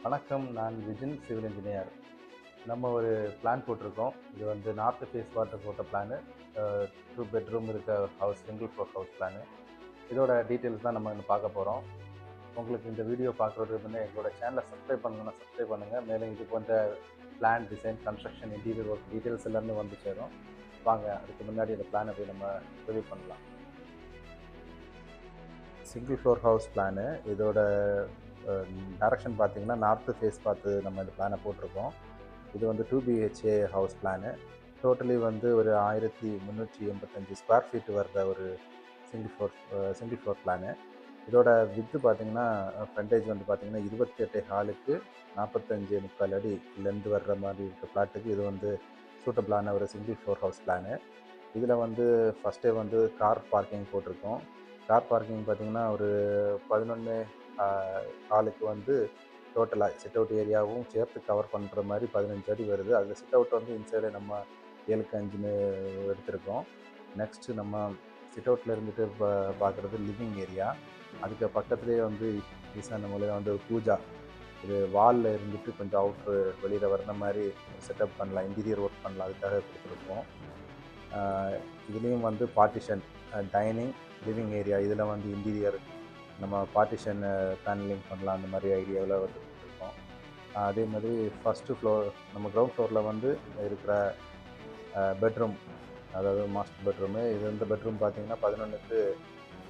வணக்கம். நான் Vijin, civil engineer. நம்ம ஒரு பிளான் போட்டிருக்கோம். இது வந்து நார்த் ஃபேஸ் பார்த்து போட்ட பிளானு. 2 பெட்ரூம் இருக்க house, single floor house plan. இதோட டீட்டெயில்ஸ் தான் நம்ம இன்று பார்க்க போகிறோம். உங்களுக்கு இந்த வீடியோ பார்க்குறதுக்கு முன்னே எங்களோட சேனலை சப்ஸ்கிரைப் பண்ணணும்னா சப்ஸ்கிரைப் பண்ணுங்கள். மேலும் இது போன்ற plan, design, construction, interior work details எல்லாமே வந்து சேரும். வாங்க, அதுக்கு முன்னாடி இந்த பிளானை போய் நம்ம ரிவ்யூ பண்ணலாம். Single floor house plan. இதோட டைரக்ஷன் பார்த்தீங்கன்னா நார்த்து ஃபேஸ் பார்த்து நம்ம இந்த பிளானை போட்டிருக்கோம். இது வந்து 2 BHA ஹவுஸ் பிளானு. டோட்டலி வந்து ஒரு 1385 ஸ்கொயர் ஃபீட் வர்ற ஒரு சிங்கிள் ஃப்ளோர் பிளானு. இதோட வித்து பார்த்தீங்கன்னா ஃப்ரண்டேஜ் வந்து பார்த்தீங்கன்னா 28 ஹாலுக்கு 45.4 அடி லென்த் வர்ற மாதிரி இருக்க பிளாட்டுக்கு இது வந்து சூட்டபிளான ஒரு சிங்கிள் ஃப்ளோர் ஹவுஸ் பிளானு. இதில் வந்து ஃபஸ்ட்டே வந்து கார் பார்க்கிங் போட்டிருக்கோம். கார் பார்க்கிங் பார்த்திங்கன்னா ஒரு 11 ஹாலுக்கு வந்து டோட்டலாக சிட் அவுட் ஏரியாவும் சேர்த்து கவர் பண்ணுற மாதிரி 15 அடி வருது. அதில் சிட் அவுட் வந்து இன்சைடு நம்ம 7க்கு 5ன்னு எடுத்திருக்கோம். நெக்ஸ்ட்டு நம்ம சிட் அவுட்டில் இருந்துட்டு பார்க்குறது லிவிங் ஏரியா. அதுக்கு பக்கத்துலேயே வந்து ஈசான மூலையில் வந்து பூஜா, இது வாலில் இருந்துட்டு கொஞ்சம் அவுட்ரு வெளியில் வர்ற மாதிரி செட்டப் பண்ணலாம், இன்டீரியர் ஒர்க் பண்ணலாம், அதுக்காக கொடுத்துருக்கோம். இதுலேயும் வந்து பார்ட்டிஷன், டைனிங், லிவிங் ஏரியா, இதில் வந்து இன்டீரியர் நம்ம பார்ட்டிஷன் பேனலிங் பண்ணலாம், அந்த மாதிரி ஐடியாவில் வந்து கொடுத்துருக்கோம். அதே மாதிரி ஃபஸ்ட்டு ஃப்ளோர், நம்ம கிரவுண்ட் ஃப்ளோரில் வந்து இருக்கிற பெட்ரூம், அதாவது மாஸ்டர் பெட்ரூமு. இது இந்த பெட்ரூம் பார்த்திங்கன்னா 11க்கு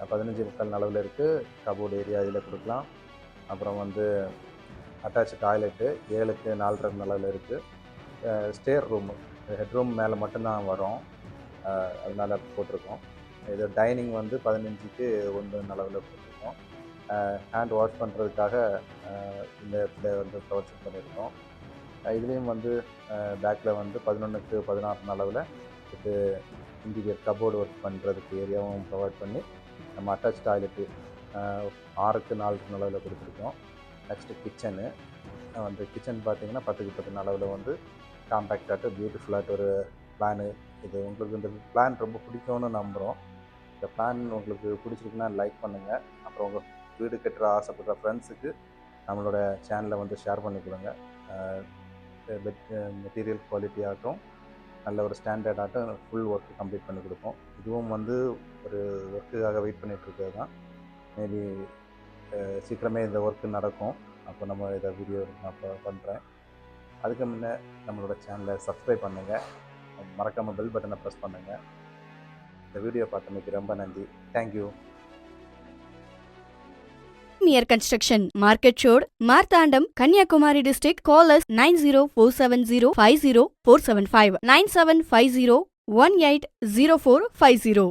15.4 அளவில் இருக்குது. கபோர்டு ஏரியா இதில் கொடுக்கலாம். அப்புறம் வந்து அட்டாச்சு டாய்லெட்டு 7க்கு 4.5 அளவில் இருக்குது. ஸ்டேர் ரூமு, ஹெட்ரூம் மேலே மட்டும்தான் வரும், அதனால் போட்டிருக்கோம். இது டைனிங் வந்து 15க்கு 1 அளவில் போட்டிருக்கோம். ஹேண்ட் வாஷ் பண்ணுறதுக்காக இந்த இடத்துல வந்து கவர் செட் பண்ணியிருக்கோம். இதுலேயும் வந்து பேக்கில் வந்து 11க்கு 16 அளவில் இது இன்டீரியர் கபோர்டு ஒர்க் பண்ணுறதுக்கு ஏரியாவும் ப்ரொவைட் பண்ணி நம்ம அட்டாச் டாய்லெட்டு 6க்கு 4 அளவில் கொடுத்துருக்கோம். நெக்ஸ்ட்டு கிச்சனு வந்து கிச்சன் பார்த்திங்கன்னா 10க்கு 10 அளவில் வந்து காம்பேக்டாட்டு பியூட்டிஃபுல்லாகிட்டு ஒரு பிளானு. இது உங்களுக்கு இந்த பிளான் ரொம்ப பிடிக்கும்னு நம்புகிறோம். இந்த பிளான் உங்களுக்கு பிடிச்சிருக்குன்னா லைக் பண்ணுங்கள். அப்புறம் உங்கள் வீடு கட்டுற ஆசைப்படுற ஃப்ரெண்ட்ஸுக்கு நம்மளோட சேனலை வந்து ஷேர் பண்ணி கொடுங்க. மெட்டீரியல் குவாலிட்டி ஆகட்டும், நல்ல ஒரு ஸ்டாண்டர்ட் ஆகட்டும், ஃபுல் ஒர்க்கு கம்ப்ளீட் பண்ணி கொடுப்போம். இதுவும் வந்து ஒரு ஒர்க்குக்காக வெயிட் பண்ணிகிட்ருக்கிறது தான். மேபி சீக்கிரமே இந்த ஒர்க்கு நடக்கும். அப்போ நம்ம இதை வீடியோ நான் பண்ணுறேன். அதுக்கு முன்னே நம்மளோட சேனலை சப்ஸ்கிரைப் பண்ணுங்கள், மறக்காமல் பெல் பட்டனை ப்ரெஸ் பண்ணுங்கள். இந்த வீடியோ பார்த்தமைக்கு ரொம்ப நன்றி. Thank you. Near Construction, Market Road, Marthandam, Kanyakumari District. Call us 9047050475 9750180450.